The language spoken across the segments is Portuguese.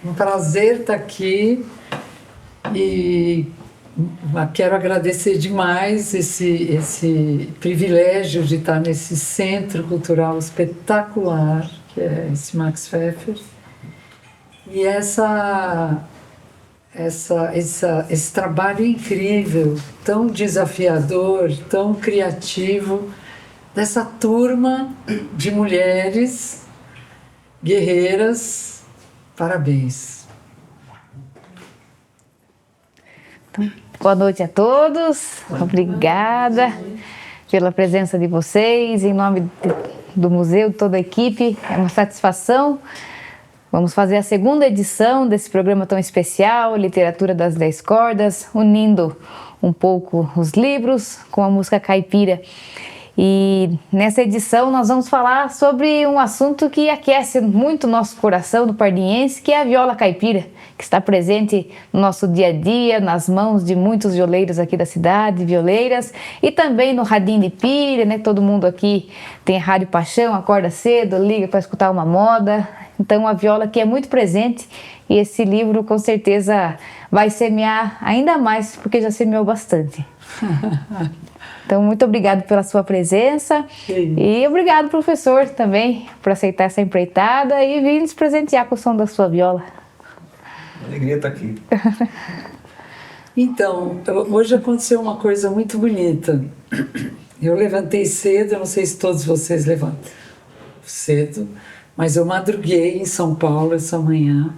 Um prazer estar aqui e quero agradecer demais esse privilégio de estar nesse centro cultural espetacular, que é esse Max Pfeffer, e esse trabalho incrível, tão desafiador, tão criativo, dessa turma de mulheres guerreiras. Parabéns. Boa noite a todos. Obrigada pela presença de vocês. Em nome do museu, de toda a equipe, é uma satisfação. Vamos fazer a segunda edição desse programa tão especial, Literatura das 10 Cordas, unindo um pouco os livros com a música caipira. E nessa edição nós vamos falar sobre um assunto que aquece muito o nosso coração do pardiense, que é a viola caipira, que está presente no nosso dia a dia, nas mãos de muitos violeiros aqui da cidade, violeiras, e também no radinho de pilha, né? Todo mundo aqui tem rádio paixão, acorda cedo, liga para escutar uma moda. Então a viola aqui é muito presente e esse livro com certeza vai semear ainda mais, porque já semeou bastante. Então, muito obrigado pela sua presença. Sim. E obrigado, professor, também, por aceitar essa empreitada e vir nos presentear com o som da sua viola. Alegria estar aqui. Então, hoje aconteceu uma coisa muito bonita. Eu levantei cedo, eu não sei se todos vocês levantam cedo, mas eu madruguei em São Paulo essa manhã.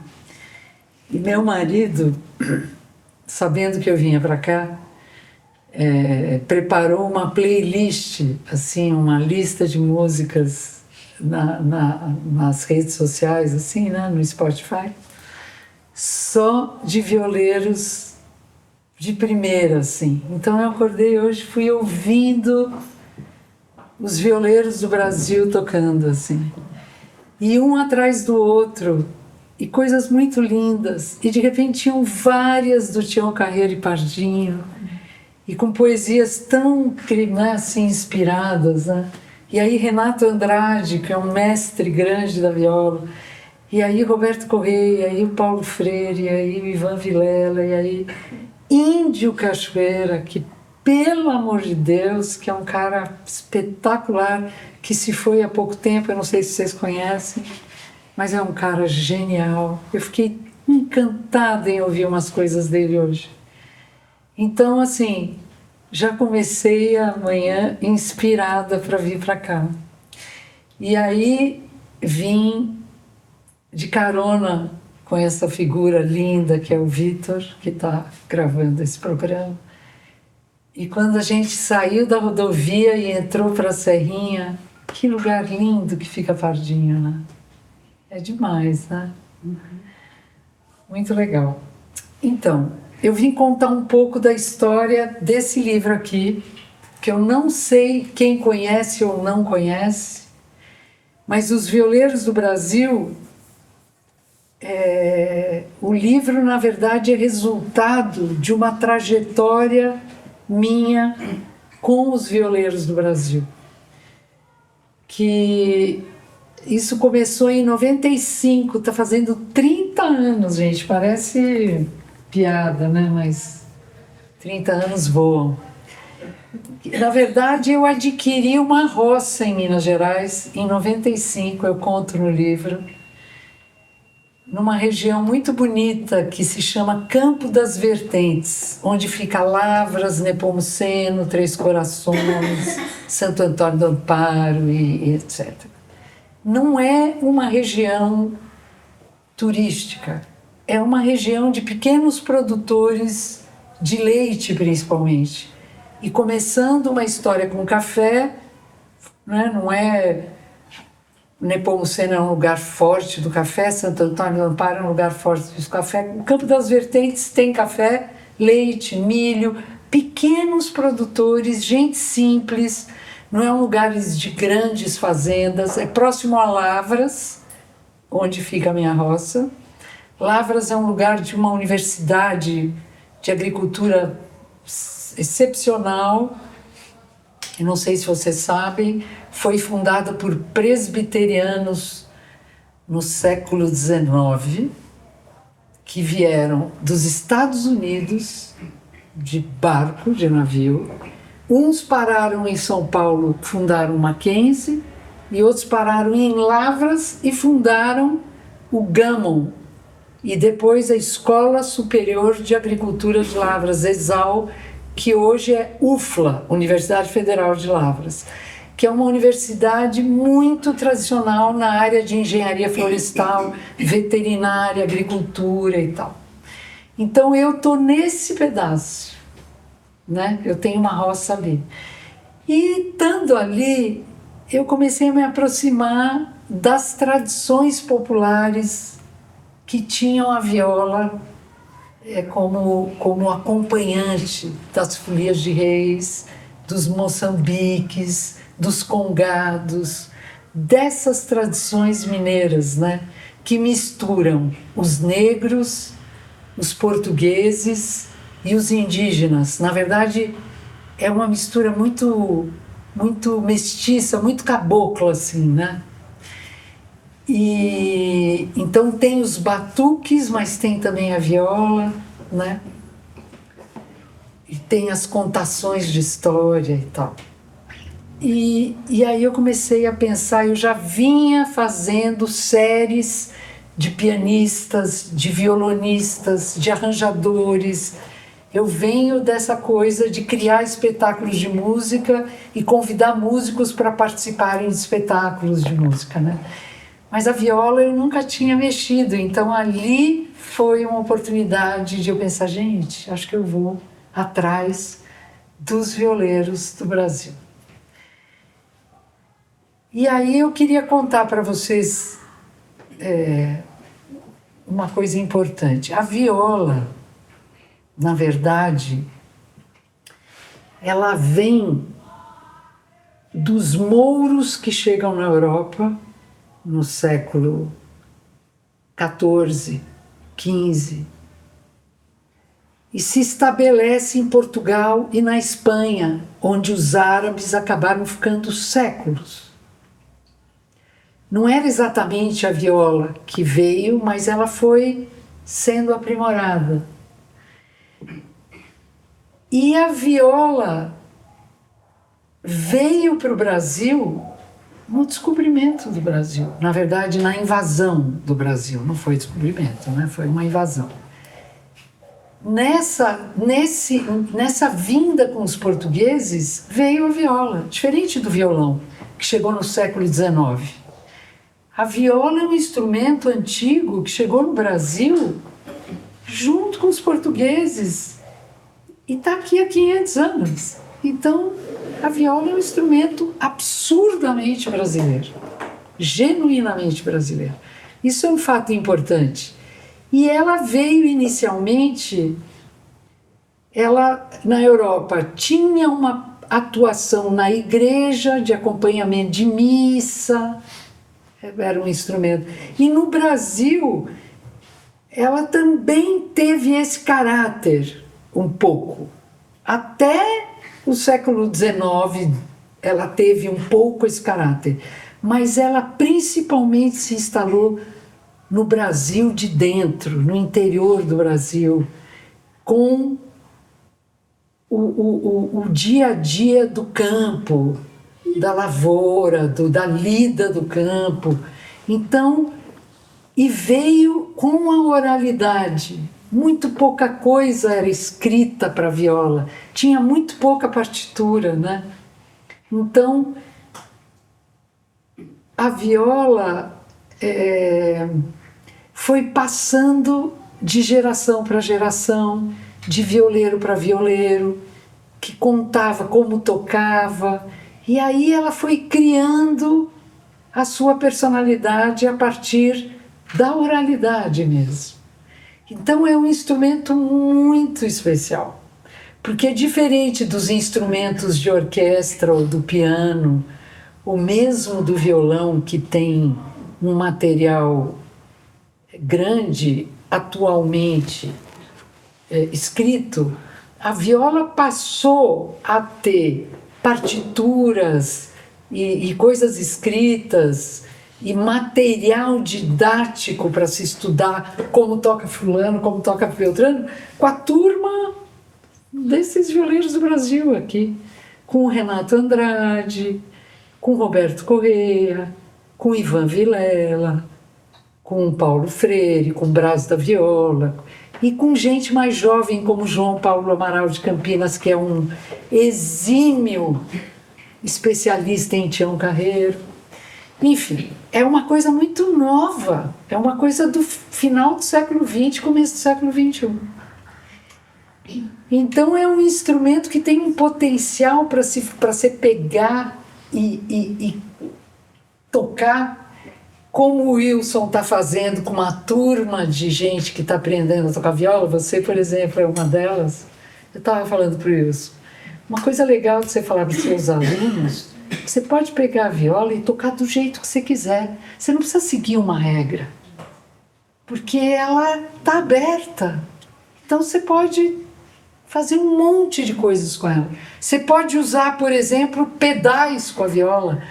E meu marido, sabendo que eu vinha para cá, preparou uma playlist, assim, uma lista de músicas nas redes sociais, assim, né, no Spotify, só de violeiros de primeira, assim. Então eu acordei hoje, fui ouvindo os violeiros do Brasil tocando, assim, e um atrás do outro, e coisas muito lindas, e de repente tinham várias do Tião Carreiro e Pardinho, e com poesias tão, né, assim, inspiradas, né? E aí Renato Andrade, que é um mestre grande da viola, e aí Roberto Correia, e aí o Paulo Freire, e aí o Ivan Vilela, e aí Índio Cachoeira, que, pelo amor de Deus, que é um cara espetacular, que se foi há pouco tempo, eu não sei se vocês conhecem, mas é um cara genial. Eu fiquei encantada em ouvir umas coisas dele hoje. Então, assim, já comecei a manhã inspirada para vir para cá. E aí vim de carona com essa figura linda que é o Vitor, que está gravando esse programa. E quando a gente saiu da rodovia e entrou para a Serrinha, que lugar lindo que fica Pardinho, né? É demais, né? Muito legal. Então, eu vim contar um pouco da história desse livro aqui, que eu não sei quem conhece ou não conhece, mas Os Violeiros do Brasil, o livro, na verdade, é resultado de uma trajetória minha com os violeiros do Brasil. Que isso começou em 95, está fazendo 30 anos, gente, parece piada, né? Mas 30 anos voam. Na verdade, eu adquiri uma roça em Minas Gerais em 95, eu conto no livro, numa região muito bonita que se chama Campo das Vertentes, onde fica Lavras, Nepomuceno, Três Corações, Santo Antônio do Amparo e etc. Não é uma região turística, é uma região de pequenos produtores de leite, principalmente. E começando uma história com café, né? Não é... Nepomuceno é um lugar forte do café, Santo Antônio do Amparo é um lugar forte do café. O Campo das Vertentes tem café, leite, milho, pequenos produtores, gente simples, não é um lugar de grandes fazendas, é próximo a Lavras, onde fica a minha roça. Lavras é um lugar de uma universidade de agricultura excepcional, eu não sei se vocês sabem, foi fundada por presbiterianos no século XIX que vieram dos Estados Unidos de barco, de navio. Uns pararam em São Paulo, fundaram o Mackenzie, e outros pararam em Lavras e fundaram o Gammon, e depois a Escola Superior de Agricultura de Lavras, ESAL, que hoje é UFLA, Universidade Federal de Lavras, que é uma universidade muito tradicional na área de engenharia florestal, veterinária, agricultura e tal. Então eu estou nesse pedaço, né? Eu tenho uma roça ali. E estando ali, eu comecei a me aproximar das tradições populares que tinham a viola como acompanhante das folias de reis, dos moçambiques, dos congados, dessas tradições mineiras, né, que misturam os negros, os portugueses e os indígenas. Na verdade, é uma mistura muito mestiça, muito cabocla, assim, né? E então tem os batuques, mas tem também a viola, né? E tem as contações de história e tal. E aí eu comecei a pensar, eu já vinha fazendo séries de pianistas, de violonistas, de arranjadores. Eu venho dessa coisa de criar espetáculos de música e convidar músicos para participarem de espetáculos de música, né? Mas a viola eu nunca tinha mexido, então ali foi uma oportunidade de eu pensar, gente, acho que eu vou atrás dos violeiros do Brasil. E aí eu queria contar para vocês uma coisa importante. A viola, na verdade, ela vem dos mouros que chegam na Europa no século XIV, XV, e se estabelece em Portugal e na Espanha, onde os árabes acabaram ficando séculos. Não era exatamente a viola que veio, mas ela foi sendo aprimorada. E a viola veio para o Brasil no descobrimento do Brasil. Na verdade, na invasão do Brasil. Não foi descobrimento, né? Foi uma invasão. Nessa vinda com os portugueses, veio a viola, diferente do violão, que chegou no século XIX. A viola é um instrumento antigo que chegou no Brasil junto com os portugueses e está aqui há 500 anos. Então, a viola é um instrumento absurdamente brasileiro, genuinamente brasileiro. Isso é um fato importante. E ela veio inicialmente, ela na Europa tinha uma atuação na igreja de acompanhamento de missa, era um instrumento. E no Brasil, ela também teve esse caráter um pouco. Até o século XIX, ela teve um pouco esse caráter. Mas ela principalmente se instalou no Brasil de dentro, no interior do Brasil, com o dia a dia do campo, da lavoura, da lida do campo. Então, e veio com a oralidade. Muito pouca coisa era escrita para viola, tinha muito pouca partitura, né? Então, a viola foi passando de geração para geração, de violeiro para violeiro, que contava como tocava, e aí ela foi criando a sua personalidade a partir da oralidade mesmo. Então é um instrumento muito especial, porque é diferente dos instrumentos de orquestra ou do piano, ou mesmo do violão, que tem um material grande atualmente escrito. A viola passou a ter partituras e coisas escritas e material didático para se estudar como toca fulano, como toca Beltrano, com a turma desses violeiros do Brasil aqui, com o Renato Andrade, com o Roberto Correia, com o Ivan Vilela, com o Paulo Freire, com o Brás da Viola, e com gente mais jovem como João Paulo Amaral de Campinas, que é um exímio especialista em Tião Carreiro. Enfim, é uma coisa muito nova, é uma coisa do final do século XX, começo do século XXI. Então é um instrumento que tem um potencial para se pegar e tocar, como o Wilson está fazendo com uma turma de gente que está aprendendo a tocar viola. Você, por exemplo, é uma delas. Eu estava falando para o Wilson, uma coisa legal de você falar para os seus alunos, você pode pegar a viola e tocar do jeito que você quiser. Você não precisa seguir uma regra, porque ela está aberta. Então você pode fazer um monte de coisas com ela. Você pode usar, por exemplo, pedais com a viola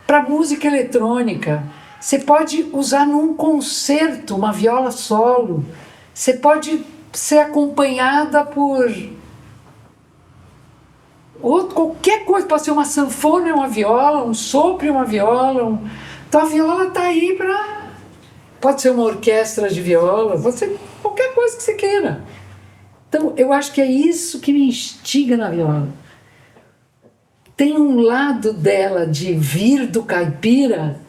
para música eletrônica. Você pode usar num concerto uma viola solo. Você pode ser acompanhada por qualquer coisa. Pode ser uma sanfona e uma viola, um sopro e uma viola. Então a viola está aí para... Pode ser uma orquestra de viola, pode ser qualquer coisa que você queira. Então eu acho que é isso que me instiga na viola. Tem um lado dela de vir do caipira,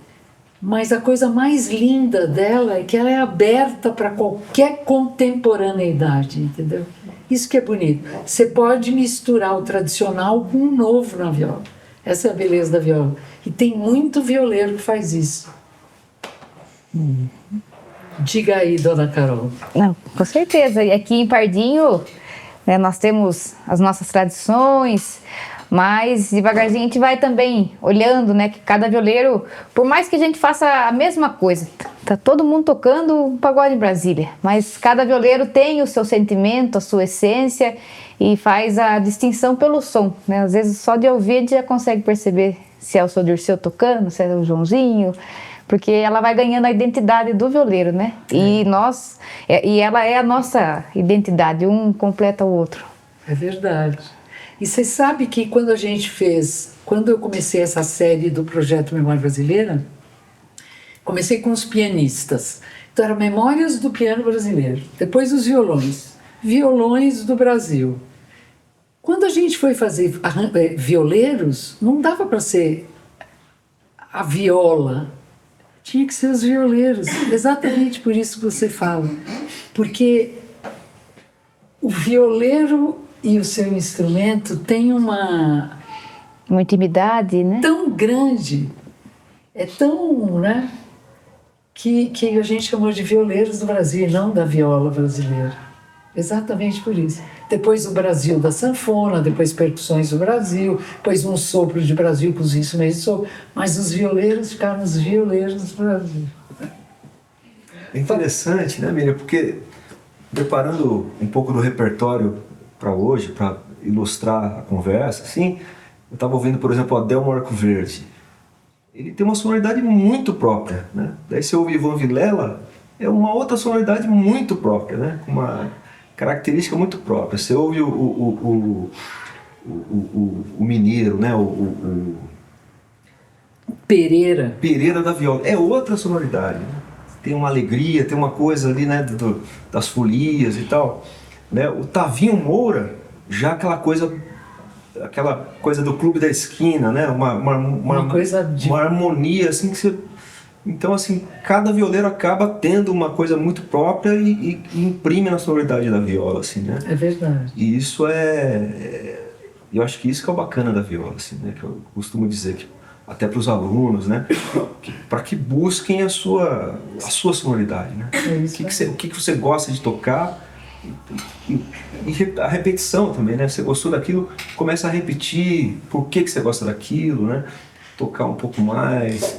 mas a coisa mais linda dela é que ela é aberta para qualquer contemporaneidade, entendeu? Isso que é bonito. Você pode misturar o tradicional com o novo na viola. Essa é a beleza da viola. E tem muito violeiro que faz isso. Diga aí, dona Carol. Não, com certeza. E aqui em Pardinho, né, nós temos as nossas tradições, mas devagarzinho a gente vai também olhando, né, que cada violeiro, por mais que a gente faça a mesma coisa, tá todo mundo tocando um pagode em Brasília, mas cada violeiro tem o seu sentimento, a sua essência e faz a distinção pelo som, né? Às vezes só de ouvir a gente já consegue perceber se é o seu Dirceu tocando, se é o Joãozinho, porque ela vai ganhando a identidade do violeiro, né? E ela é a nossa identidade, um completa o outro. É verdade. E você sabe que quando eu comecei essa série do Projeto Memória Brasileira, comecei com os pianistas. Então eram memórias do piano brasileiro, depois os violões do Brasil. Quando a gente foi fazer violeiros, não dava para ser a viola, tinha que ser os violeiros, exatamente por isso que você fala. Porque o violeiro e o seu instrumento têm uma intimidade, né? Tão grande, é tão, né, que a gente chamou de violeiros do Brasil, não da viola brasileira. Exatamente por isso. Depois o Brasil da sanfona, depois percussões do Brasil, depois um sopro de Brasil com os instrumentos de sopro, mas os violeiros ficaram os violeiros do Brasil. É interessante, né, Miriam? Porque preparando um pouco do repertório para hoje, para ilustrar a conversa, assim, eu estava ouvindo, por exemplo, o Adelmo Arcoverde. Ele tem uma sonoridade muito própria, né? Daí você ouve Ivan Vilela, é uma outra sonoridade muito própria, né? Com uma característica muito própria. Você ouve o mineiro, né? O Pereira da viola, é outra sonoridade, né? Tem uma alegria, tem uma coisa ali, né, das folias e tal, né? O Tavinho Moura, já aquela coisa do clube da esquina, né? Uma coisa de... uma harmonia assim que você... Então, assim, cada violeiro acaba tendo uma coisa muito própria e imprime na sonoridade da viola, assim, né? É verdade. E isso eu acho que isso que é o bacana da viola, assim, né? Que eu costumo dizer que até para os alunos, né? Para que busquem a sua sonoridade, né? É isso, o que você gosta de tocar e a repetição também, né? Você gostou daquilo, começa a repetir por que você gosta daquilo, né? Tocar um pouco mais,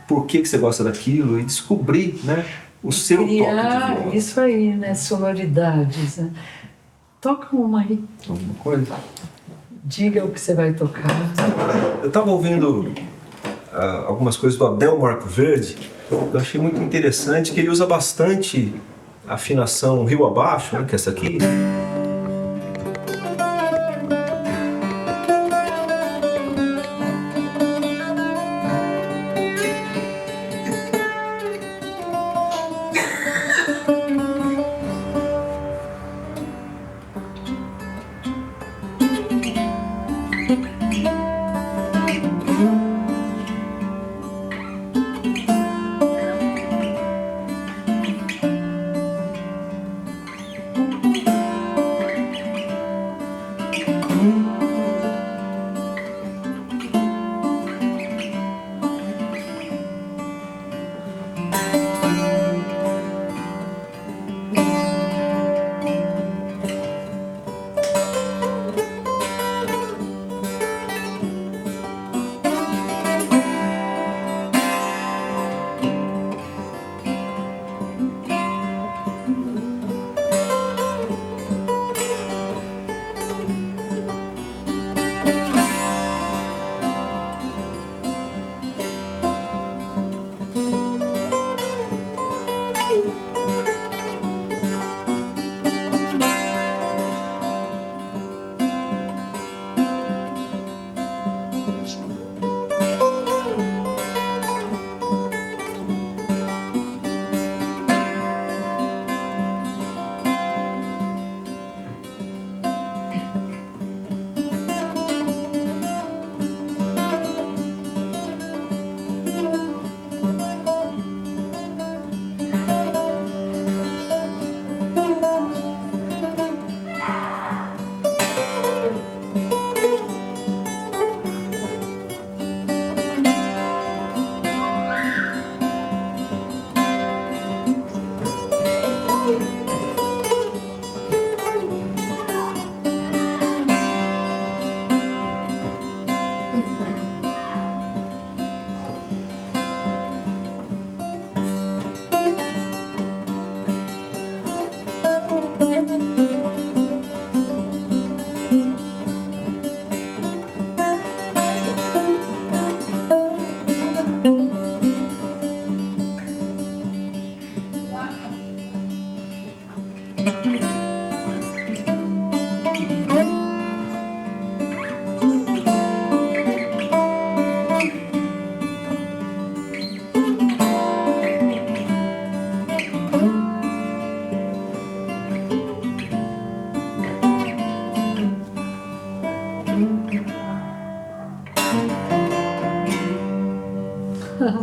por que você gosta daquilo e descobrir, né? O seu toque de viola. Isso aí, né? Sonoridades, né? Toca uma aí. Alguma coisa? Diga o que você vai tocar. Eu estava ouvindo algumas coisas do Adelmo Arcoverde, eu achei muito interessante que ele usa bastante a afinação rio abaixo, né, que é essa aqui.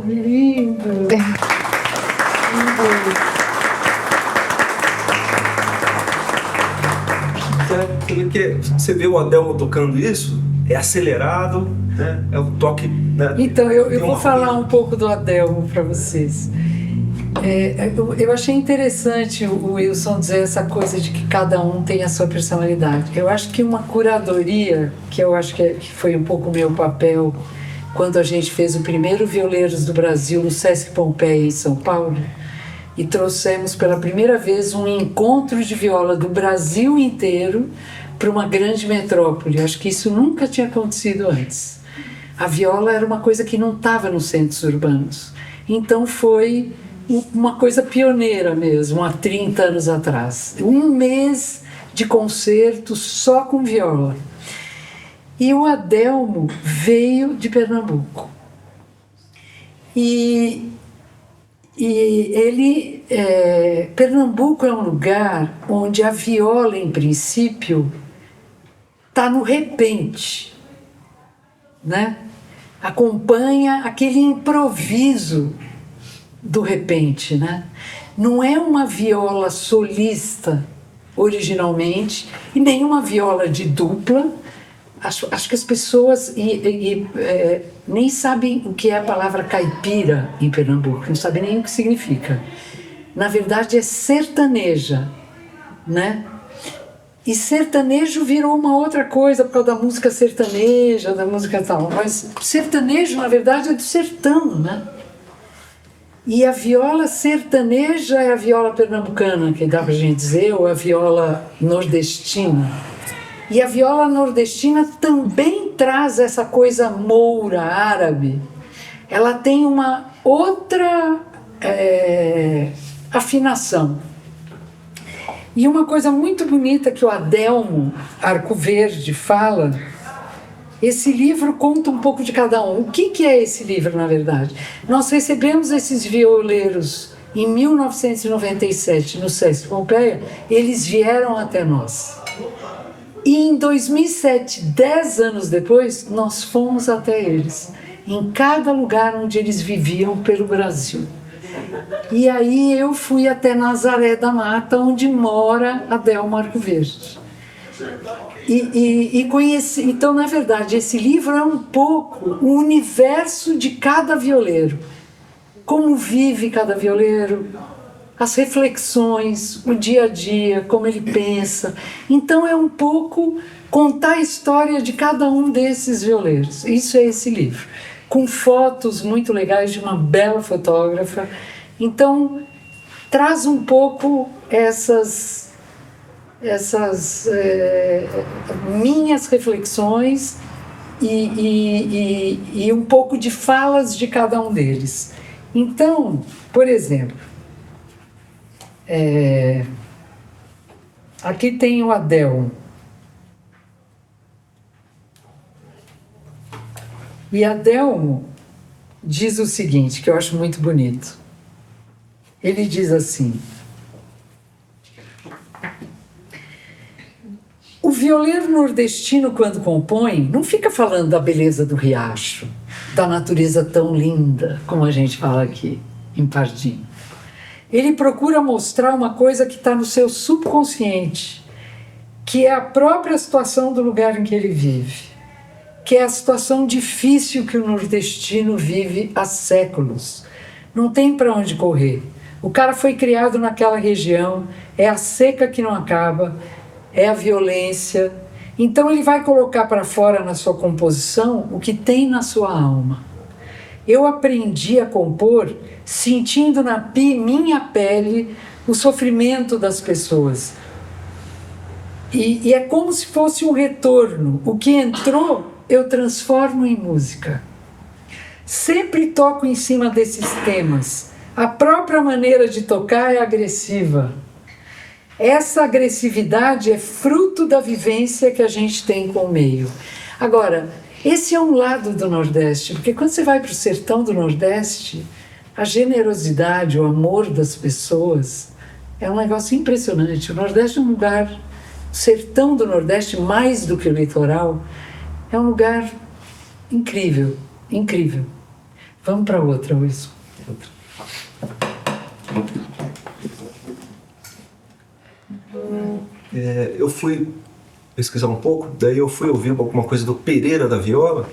Lindo! Lindo! Porque você vê o Adelmo tocando isso, é acelerado, né? É o toque, né? Então, eu vou falar um pouco do Adelmo para vocês. Eu achei interessante o Wilson dizer essa coisa de que cada um tem a sua personalidade. Eu acho que uma curadoria, que eu acho que foi um pouco o meu papel quando a gente fez o primeiro Violeiros do Brasil no Sesc Pompeia, em São Paulo, e trouxemos pela primeira vez um encontro de viola do Brasil inteiro para uma grande metrópole. Acho que isso nunca tinha acontecido antes. A viola era uma coisa que não estava nos centros urbanos. Então foi uma coisa pioneira mesmo, há 30 anos atrás. Um mês de concerto só com viola. E o Adelmo veio de Pernambuco. E ele... Pernambuco é um lugar onde a viola, em princípio, está no repente, né? Acompanha aquele improviso do repente, né? Não é uma viola solista originalmente e nenhuma viola de dupla. Acho que as pessoas nem sabem o que é a palavra caipira em Pernambuco, não sabem nem o que significa. Na verdade é sertaneja, né? E sertanejo virou uma outra coisa por causa da música sertaneja, da música tal. Mas sertanejo, na verdade, é do sertão, né? E a viola sertaneja é a viola pernambucana, que dá pra gente dizer, ou a viola nordestina. E a viola nordestina também traz essa coisa moura, árabe, ela tem uma outra afinação. E uma coisa muito bonita que o Adelmo Arcoverde fala, esse livro conta um pouco de cada um. O que é esse livro, na verdade? Nós recebemos esses violeiros em 1997 no Sesc Pompeia, eles vieram até nós. E em 2007, 10 anos depois, nós fomos até eles, em cada lugar onde eles viviam pelo Brasil. E aí eu fui até Nazaré da Mata, onde mora Adelmo Arcoverde. E conheci. Então, na verdade, esse livro é um pouco o universo de cada violeiro. Como vive cada violeiro, as reflexões, o dia a dia, como ele pensa. Então, é um pouco contar a história de cada um desses violeiros. Isso é esse livro, com fotos muito legais de uma bela fotógrafa. Então, traz um pouco essas minhas reflexões e um pouco de falas de cada um deles. Então, por exemplo, aqui tem o Adelmo. E Adelmo diz o seguinte, que eu acho muito bonito. Ele diz assim: o violeiro nordestino, quando compõe, não fica falando da beleza do riacho, da natureza tão linda, como a gente fala aqui, em Pardinho. Ele procura mostrar uma coisa que está no seu subconsciente, que é a própria situação do lugar em que ele vive, que é a situação difícil que o nordestino vive há séculos. Não tem para onde correr. O cara foi criado naquela região, é a seca que não acaba, é a violência. Então ele vai colocar para fora na sua composição o que tem na sua alma. Eu aprendi a compor sentindo na minha pele o sofrimento das pessoas. E é como se fosse um retorno. O que entrou, eu transformo em música. Sempre toco em cima desses temas. A própria maneira de tocar é agressiva. Essa agressividade é fruto da vivência que a gente tem com o meio. Agora, esse é um lado do Nordeste, porque quando você vai para o sertão do Nordeste, a generosidade, o amor das pessoas é um negócio impressionante. O Nordeste é um lugar, o sertão do Nordeste, mais do que o litoral, é um lugar incrível, incrível. Vamos para outra, Wilson. Eu fui pesquisar um pouco, daí eu fui ouvir alguma coisa do Pereira da Viola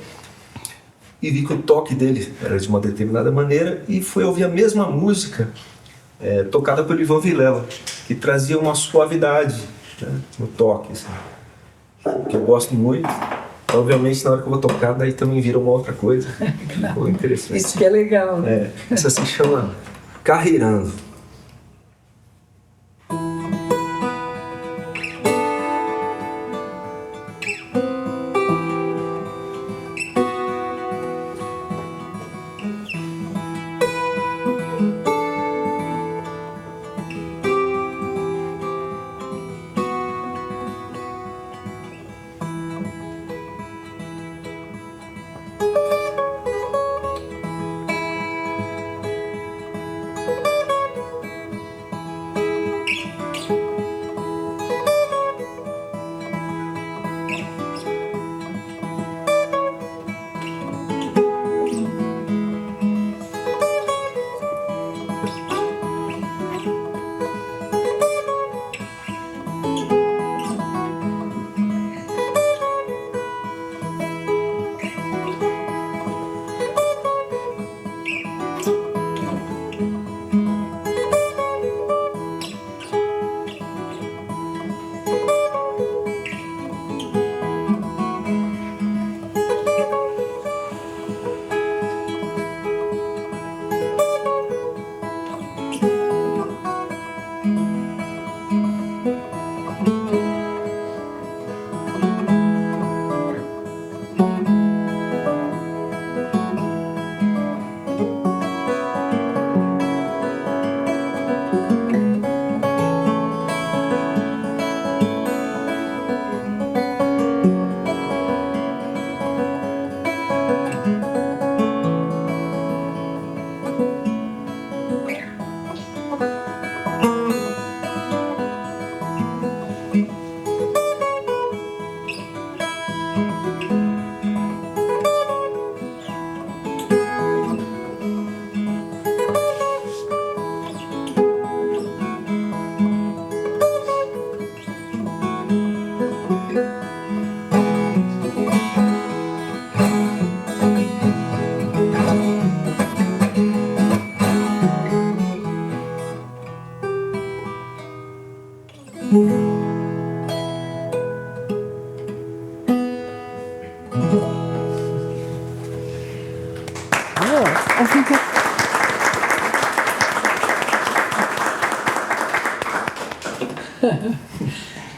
e vi que o toque dele era de uma determinada maneira e fui ouvir a mesma música tocada pelo Ivan Vilela, que trazia uma suavidade, né, no toque, assim, que eu gosto muito. Obviamente, na hora que eu vou tocar, daí também vira uma outra coisa. Ficou interessante. Isso que é legal, né? Essa se chama Carreirando.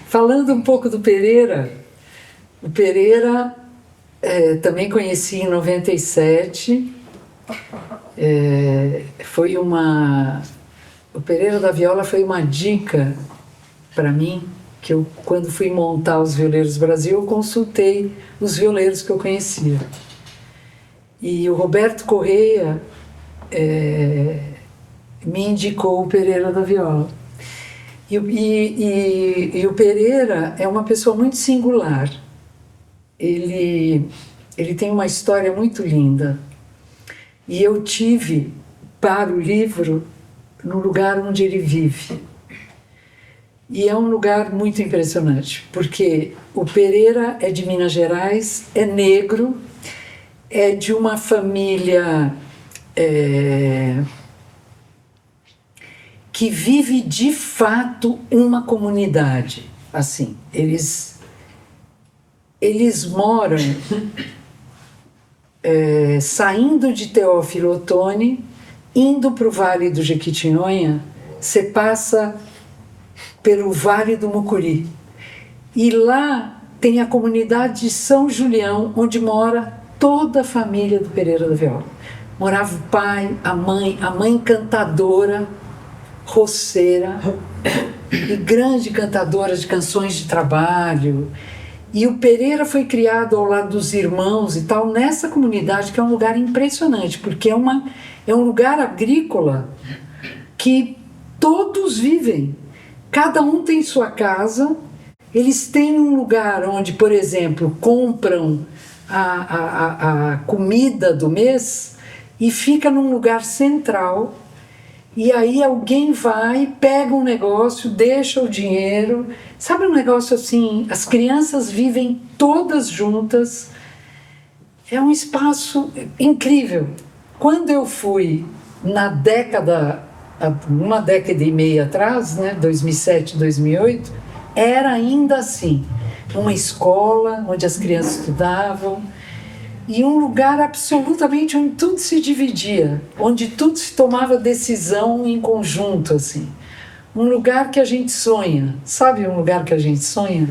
Falando um pouco do Pereira, o Pereira também conheci em 97. O Pereira da Viola foi uma dica para mim, que eu, quando fui montar os Violeiros Brasil, eu consultei os violeiros que eu conhecia. E o Roberto Correia me indicou o Pereira da Viola. E o Pereira é uma pessoa muito singular. Ele tem uma história muito linda. E eu tive, para o livro, no lugar onde ele vive. E é um lugar muito impressionante, porque o Pereira é de Minas Gerais, é negro, é de uma família que vive de fato uma comunidade. Assim, eles moram saindo de Teófilo Otoni, indo para o Vale do Jequitinhonha. Você passa pelo Vale do Mucuri. E lá tem a comunidade de São Julião, onde mora toda a família do Pereira da Viola. Morava o pai, a mãe cantadora, roceira, e grande cantadora de canções de trabalho. E o Pereira foi criado ao lado dos irmãos e tal, nessa comunidade, que é um lugar impressionante, porque é um lugar agrícola que todos vivem. Cada um tem sua casa, eles têm um lugar onde, por exemplo, compram a comida do mês e fica num lugar central, e aí alguém vai, pega um negócio, deixa o dinheiro. Sabe um negócio assim, as crianças vivem todas juntas, é um espaço incrível. Quando eu fui uma década e meia atrás, né, 2007, 2008, era ainda assim, uma escola onde as crianças estudavam, e um lugar absolutamente onde tudo se dividia, onde tudo se tomava decisão em conjunto, assim. Um lugar que a gente sonha, sabe um lugar que a gente sonha?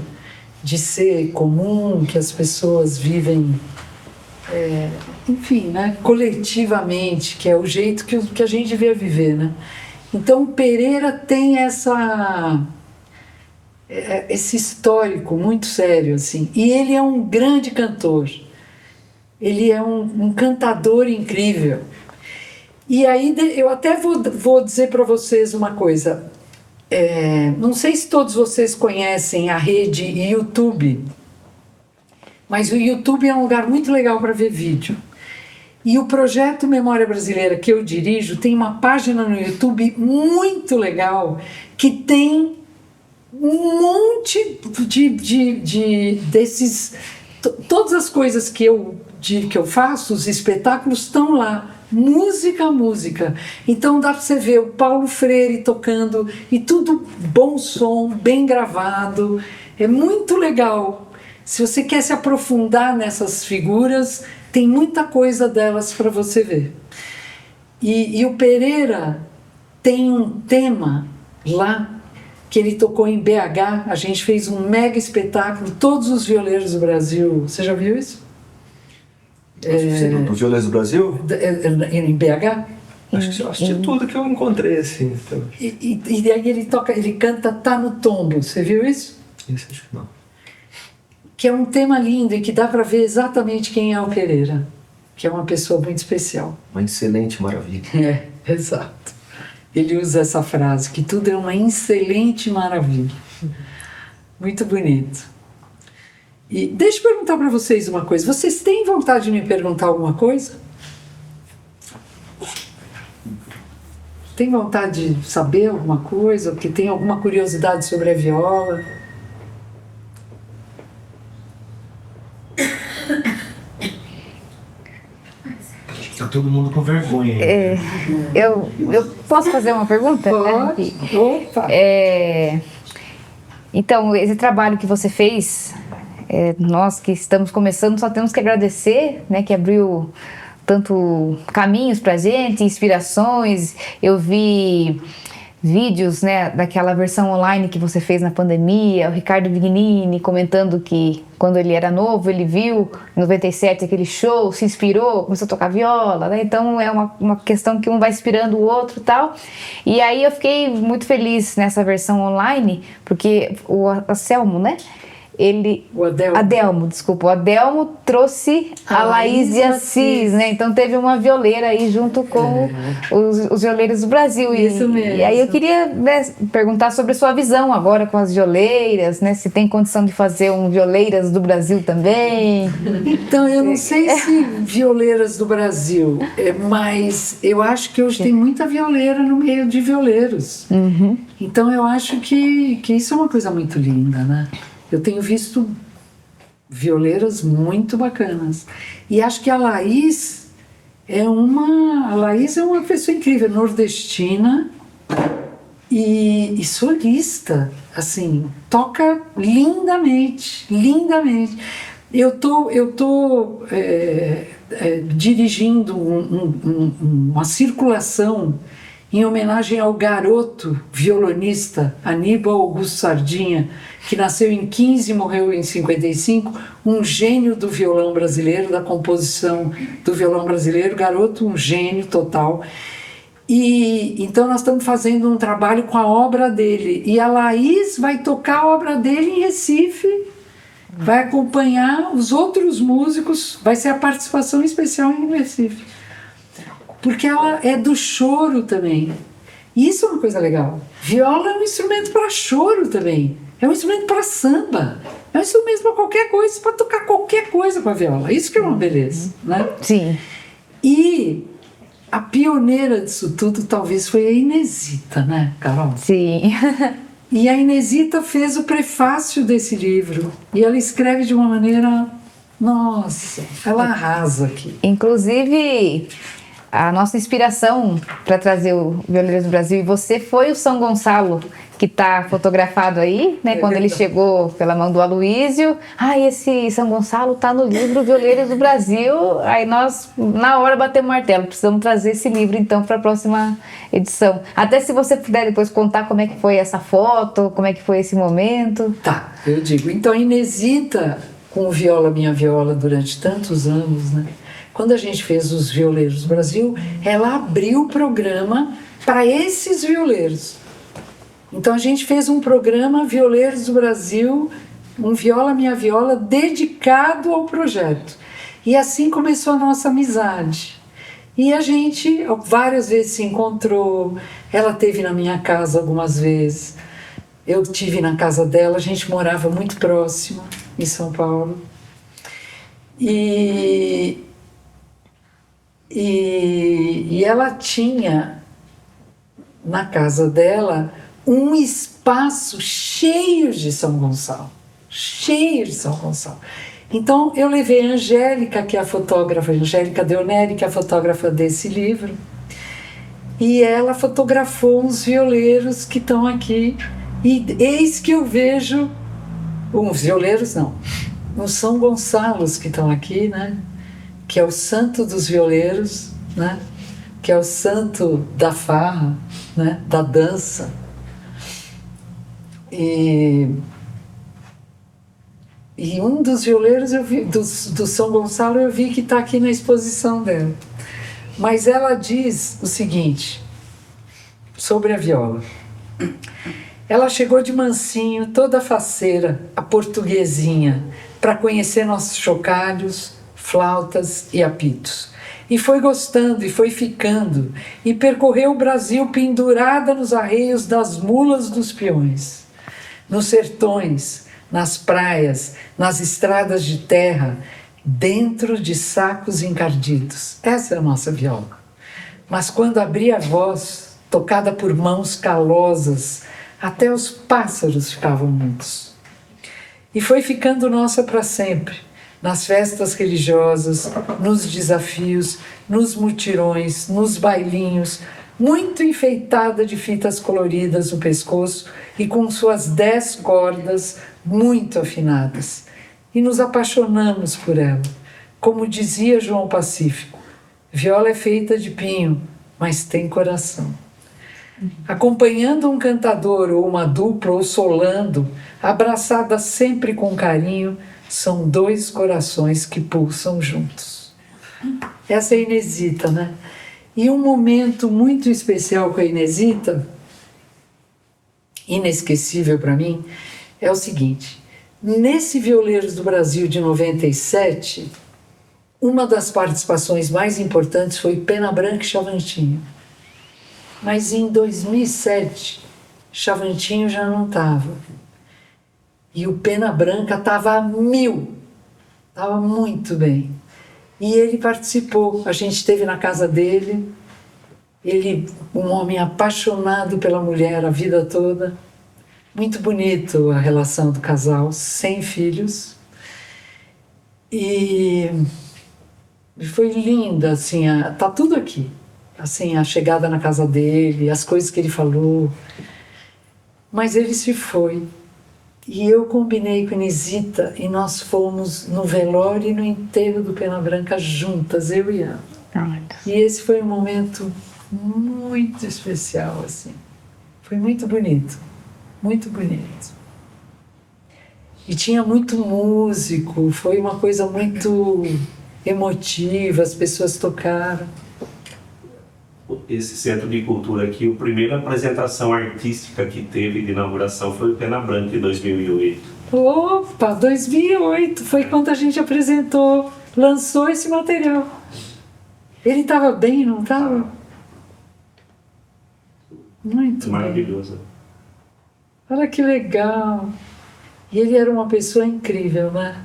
De ser comum, que as pessoas vivem, enfim, né, coletivamente, que é o jeito que a gente devia viver, né? Então, Pereira tem esse histórico muito sério, assim, e ele é um grande cantor. Ele é um cantador incrível. E aí eu até vou dizer para vocês uma coisa. Não sei se todos vocês conhecem a rede YouTube, mas o YouTube é um lugar muito legal para ver vídeo. E o projeto Memória Brasileira, que eu dirijo, tem uma página no YouTube muito legal, que tem um monte desses... Todas as coisas que eu faço, os espetáculos estão lá, música. Então dá para você ver o Paulo Freire tocando, e tudo bom som, bem gravado, é muito legal. Se você quer se aprofundar nessas figuras, tem muita coisa delas para você ver. E o Pereira tem um tema lá, que ele tocou em BH, a gente fez um mega espetáculo, todos os violeiros do Brasil. Você já viu isso? Os Violeiros do Brasil? Em BH? Acho que eu assisti tudo que eu encontrei, assim. Então. E aí ele canta Tá no Tombo, você viu isso? Isso, acho que não. Que é um tema lindo e que dá para ver exatamente quem é o Pereira, que é uma pessoa muito especial. Uma excelente maravilha. Exato. Ele usa essa frase, que tudo é uma excelente maravilha. Muito bonito. E deixa eu perguntar para vocês uma coisa. Vocês têm vontade de me perguntar alguma coisa? Tem vontade de saber alguma coisa? Porque tem alguma curiosidade sobre a viola? Tá todo mundo com vergonha aí. Eu posso fazer uma pergunta? Pode. Opa. Então, esse trabalho que você fez, nós que estamos começando só temos que agradecer, né, que abriu tanto caminhos pra gente, inspirações. Eu vi vídeos, né, daquela versão online que você fez na pandemia, o Ricardo Vignini comentando que quando ele era novo, ele viu em 97 aquele show, se inspirou, começou a tocar viola, né? Então é uma questão que um vai inspirando o outro e tal. E aí eu fiquei muito feliz nessa versão online, porque o Anselmo, né? O Adelmo. O Adelmo trouxe a Laís de Assis, né? Então teve uma violeira aí junto com os violeiros do Brasil. Isso mesmo. E aí eu queria, né, perguntar sobre a sua visão agora com as violeiras, né? Se tem condição de fazer um Violeiras do Brasil também. Então, eu não sei se violeiras do Brasil, mas eu acho que hoje tem muita violeira no meio de violeiros. Então eu acho que isso é uma coisa muito linda, né? Eu tenho visto violeiras muito bacanas. E acho que a Laís é uma pessoa incrível, nordestina e solista, assim, toca lindamente, lindamente. Eu tô dirigindo uma circulação em homenagem ao garoto violonista Aníbal Augusto Sardinha, que nasceu em 15 e morreu em 55, um gênio do violão brasileiro, da composição do violão brasileiro, garoto, um gênio total. E então nós estamos fazendo um trabalho com a obra dele, e a Laís vai tocar a obra dele em Recife, vai acompanhar os outros músicos, vai ser a participação especial em Recife. Porque ela é do choro também. E isso é uma coisa legal. Viola é um instrumento para choro também. É um instrumento para samba. É um instrumento para qualquer coisa, para tocar qualquer coisa com a viola. Isso que é uma beleza, né? Sim. E a pioneira disso tudo talvez foi a Inesita, né, Carol? Sim. E a Inesita fez o prefácio desse livro. E ela escreve de uma maneira... Nossa, ela arrasa aqui. Inclusive, a nossa inspiração para trazer o Violeiros do Brasil e você foi o São Gonçalo, que está fotografado aí, né? Quando ele chegou pela mão do Aloísio. Esse São Gonçalo está no livro Violeiros do Brasil. Aí nós, na hora, batemos o martelo. Precisamos trazer esse livro, então, para a próxima edição. Até se você puder depois contar como é que foi essa foto, como é que foi esse momento. Tá, eu digo. Então, a Inesita, com o Viola Minha Viola durante tantos anos, né? Quando a gente fez os Violeiros do Brasil, ela abriu o programa para esses violeiros. Então a gente fez um programa Violeiros do Brasil, um Viola Minha Viola, dedicado ao projeto. E assim começou a nossa amizade. E a gente várias vezes se encontrou, ela esteve na minha casa algumas vezes, eu estive na casa dela, a gente morava muito próximo, em São Paulo. E ela tinha na casa dela um espaço cheio de São Gonçalo, cheio de São Gonçalo. Então eu levei a Angélica, que é a fotógrafa, Angélica Deoneri, que é a fotógrafa desse livro, e ela fotografou uns violeiros que estão aqui, e eis que eu vejo uns violeiros não, uns São Gonçalos que estão aqui, né? Que é o santo dos violeiros, né? Que é o santo da farra, né? Da dança. E um dos violeiros eu vi, do São Gonçalo, eu vi que está aqui na exposição dela. Mas ela diz o seguinte sobre a viola. Ela chegou de mansinho, toda faceira, a portuguesinha, para conhecer nossos chocalhos, flautas e apitos. E foi gostando e foi ficando, e percorreu o Brasil pendurada nos arreios das mulas dos peões, nos sertões, nas praias, nas estradas de terra, dentro de sacos encardidos. Essa é a nossa viola. Mas quando abria a voz, tocada por mãos calosas, até os pássaros ficavam mudos. E foi ficando nossa para sempre, nas festas religiosas, nos desafios, nos mutirões, nos bailinhos, muito enfeitada de fitas coloridas no pescoço e com suas 10 cordas muito afinadas. E nos apaixonamos por ela. Como dizia João Pacífico, viola é feita de pinho, mas tem coração. Acompanhando um cantador ou uma dupla ou solando, abraçada sempre com carinho, são 2 corações que pulsam juntos. Essa é a Inesita, né? E um momento muito especial com a Inesita, inesquecível para mim, é o seguinte: nesse Violeiros do Brasil de 97, uma das participações mais importantes foi Pena Branca e Chavantinho. Mas em 2007, Chavantinho já não estava. E o Pena Branca estava a 1000. Estava muito bem. E ele participou. A gente esteve na casa dele. Ele, um homem apaixonado pela mulher a vida toda. Muito bonito a relação do casal, sem filhos. E foi linda, assim, tá tudo aqui. Assim, a chegada na casa dele, as coisas que ele falou. Mas ele se foi. E eu combinei com a Inesita e nós fomos no velório e no enterro do Pena Branca juntas, eu e ela. E esse foi um momento muito especial, assim. Foi muito bonito, muito bonito. E tinha muito músico, foi uma coisa muito emotiva, as pessoas tocaram. Esse centro de cultura aqui, a primeira apresentação artística que teve de inauguração foi o Pena Branca em 2008. Opa, 2008 foi quando a gente apresentou, lançou esse material. Ele estava bem, não estava? Muito maravilhoso. Bem. Olha que legal. E ele era uma pessoa incrível, né?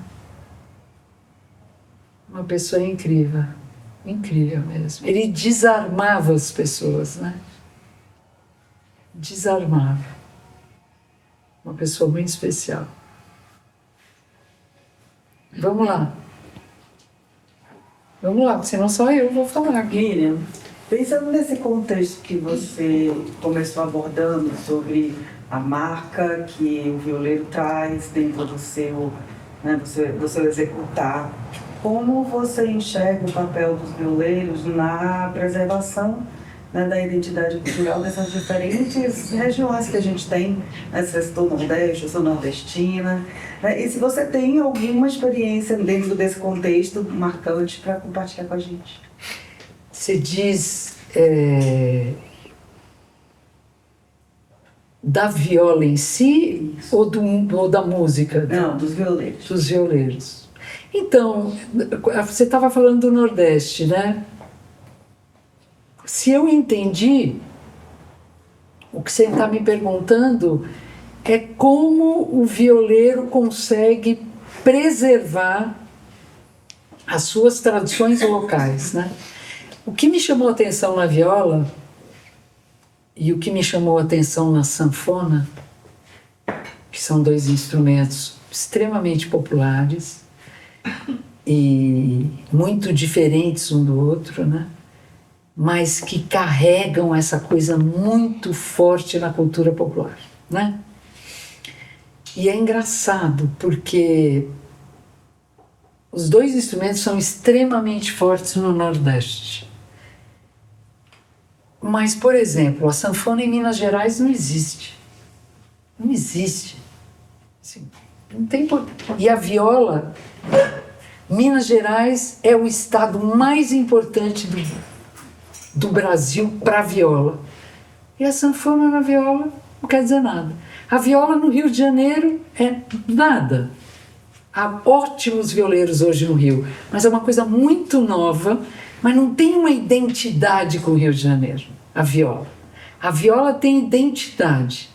Uma pessoa incrível. Incrível mesmo. Ele desarmava as pessoas, né? Desarmava. Uma pessoa muito especial. Vamos lá. Vamos lá, senão só eu vou falar. Miriam, pensando nesse contexto que você começou abordando sobre a marca que o violeiro traz dentro do seu, né, do seu executar, como você enxerga o papel dos violeiros na preservação, né, da identidade cultural dessas diferentes regiões que a gente tem, né, se eu sou nordeste, eu sou nordestina, né, e se você tem alguma experiência dentro desse contexto marcante para compartilhar com a gente? Você diz da viola em si ou da música? Não, dos violeiros. Dos violeiros. Então, você estava falando do Nordeste, né? Se eu entendi, o que você está me perguntando é como o violeiro consegue preservar as suas tradições locais, né? O que me chamou a atenção na viola e o que me chamou a atenção na sanfona, que são 2 instrumentos extremamente populares e muito diferentes um do outro, né? Mas que carregam essa coisa muito forte na cultura popular, né? E é engraçado porque os 2 instrumentos são extremamente fortes no Nordeste. Mas, por exemplo, a sanfona em Minas Gerais não existe. Não existe. Assim, não tem por... E a viola, Minas Gerais é o estado mais importante do Brasil para a viola. E a sanfona na viola não quer dizer nada. A viola no Rio de Janeiro é nada. Há ótimos violeiros hoje no Rio, mas é uma coisa muito nova, mas não tem uma identidade com o Rio de Janeiro, a viola. A viola tem identidade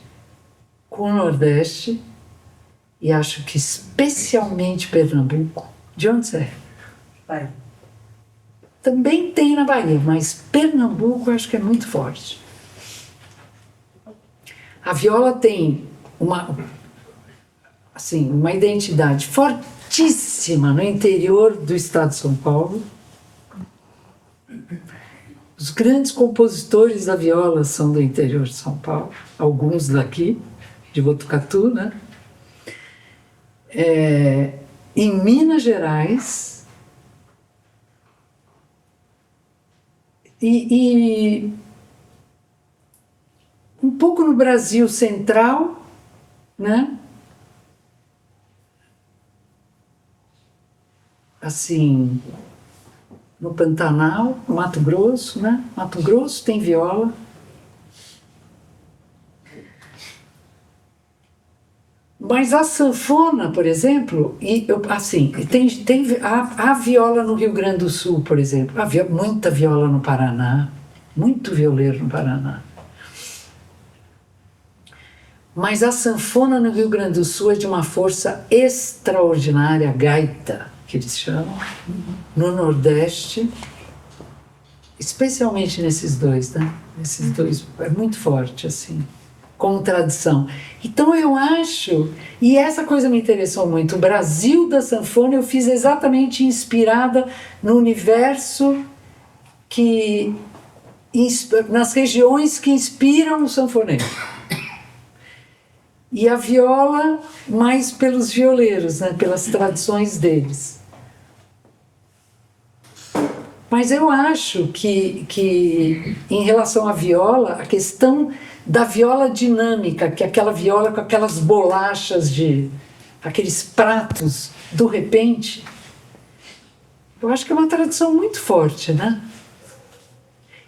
com o Nordeste e acho que especialmente Pernambuco. De onde você é? Vai. Também tem na Bahia, mas Pernambuco eu acho que é muito forte. A viola tem uma identidade fortíssima no interior do estado de São Paulo, Os grandes compositores da viola são do interior de São Paulo, alguns daqui, de Botucatu, né? Em Minas Gerais e um pouco no Brasil Central, né? Assim, no Pantanal, no Mato Grosso, né? Mato Grosso tem viola. Mas a sanfona, por exemplo, a viola no Rio Grande do Sul, por exemplo, havia muita viola no Paraná, muito violeiro no Paraná. Mas a sanfona no Rio Grande do Sul é de uma força extraordinária, a gaita, que eles chamam, no Nordeste, especialmente nesses dois, né? Esses dois é muito forte, assim, como tradição. Então eu acho, e essa coisa me interessou muito, o Brasil da sanfona eu fiz exatamente inspirada no universo nas regiões que inspiram o sanfoneiro. E a viola mais pelos violeiros, né? Pelas tradições deles. Mas eu acho que em relação à viola, a questão da viola dinâmica, que é aquela viola com aquelas bolachas aqueles pratos do repente, eu acho que é uma tradição muito forte, né?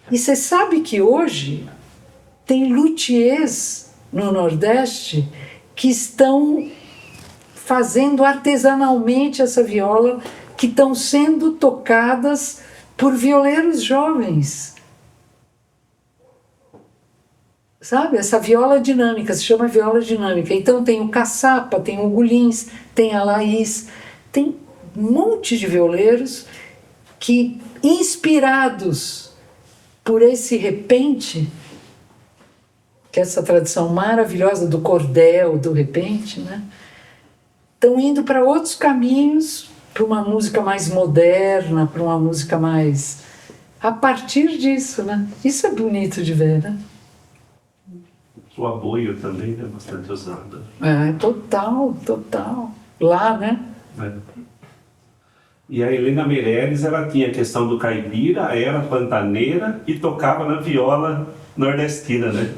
E você sabe que hoje tem luthiers no Nordeste que estão fazendo artesanalmente essa viola, que estão sendo tocadas por violeiros jovens. Sabe? Essa viola dinâmica, se chama viola dinâmica. Então tem o Caçapa, tem o Gulins, tem a Laís, tem um monte de violeiros que, inspirados por esse repente, que é essa tradição maravilhosa do cordel, do repente, né? Estão indo para outros caminhos, para uma música mais moderna, para uma música mais... a partir disso, né? Isso é bonito de ver, né? O aboio também é bastante usado. Total, total. Lá, né? E a Helena Meirelles, ela tinha a questão do caipira, era pantaneira e tocava na viola nordestina, né?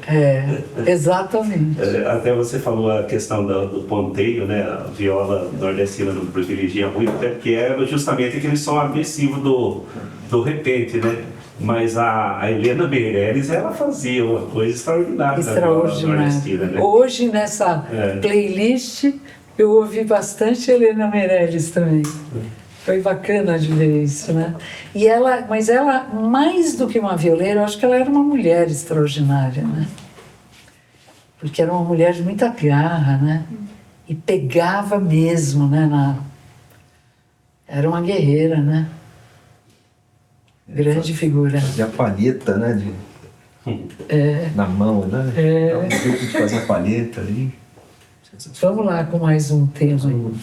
Exatamente. Até você falou a questão do ponteio, né? A viola nordestina não privilegia muito, até porque era justamente aquele som agressivo do repente, né? Mas a Helena Meirelles, ela fazia uma coisa extraordinária na viola nordestina, né? Hoje, nessa playlist, eu ouvi bastante Helena Meirelles também. Foi bacana de ver isso, né? Mas ela, mais do que uma violeira, eu acho que ela era uma mulher extraordinária, né? Porque era uma mulher de muita garra, né? E pegava mesmo, né? Era uma guerreira, né? Grande figura. Fazia palheta, né? Na mão, né? Dava um jeito de fazer a palheta ali. Vamos lá com mais um tema aí.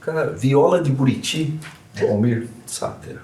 Cara, Viola de Buriti, do Almir Sater.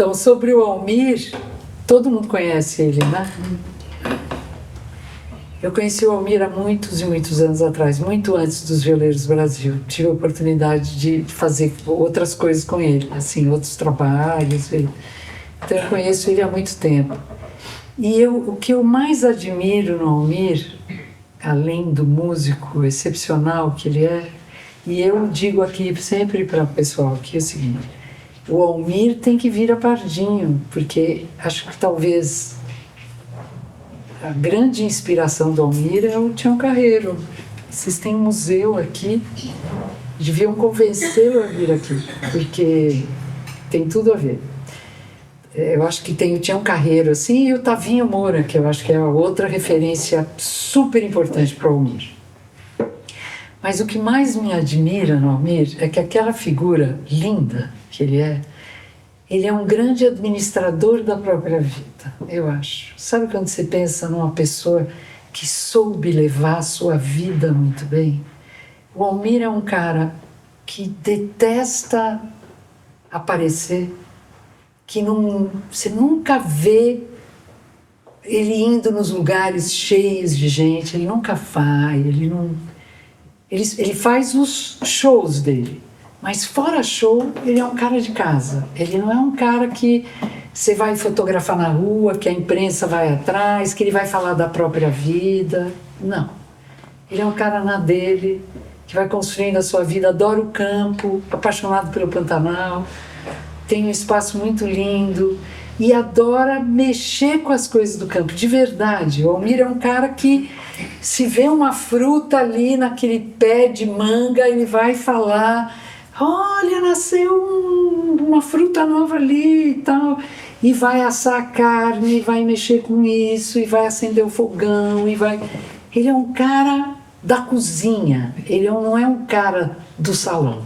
Então, sobre o Almir, todo mundo conhece ele, né? Eu conheci o Almir há muitos e muitos anos atrás, muito antes dos Violeiros Brasil. Tive a oportunidade de fazer outras coisas com ele, assim, outros trabalhos. Então eu conheço ele há muito tempo. E o que eu mais admiro no Almir, além do músico excepcional que ele é, e eu digo aqui sempre para o pessoal que é o seguinte: o Almir tem que vir a Pardinho, porque acho que talvez a grande inspiração do Almir é o Tião Carreiro. Vocês têm um museu aqui, deviam convencê-lo a vir aqui, porque tem tudo a ver. Eu acho que tem o Tião Carreiro, assim, e o Tavinho Moura, que eu acho que é outra referência super importante para o Almir. Mas o que mais me admira no Almir é que aquela figura linda que ele é um grande administrador da própria vida, eu acho. Sabe quando você pensa numa pessoa que soube levar a sua vida muito bem? O Almir é um cara que detesta aparecer, que você nunca vê ele indo nos lugares cheios de gente, ele nunca vai, ele faz os shows dele. Mas fora show, ele é um cara de casa. Ele não é um cara que você vai fotografar na rua, que a imprensa vai atrás, que ele vai falar da própria vida. Não. Ele é um cara na dele, que vai construindo a sua vida, adora o campo, apaixonado pelo Pantanal, tem um espaço muito lindo e adora mexer com as coisas do campo, de verdade. O Almir é um cara que, se vê uma fruta ali naquele pé de manga, ele vai falar: olha, nasceu uma fruta nova ali e tal, e vai assar a carne, e vai mexer com isso, e vai acender o fogão, e vai... Ele é um cara da cozinha, ele não é um cara do salão.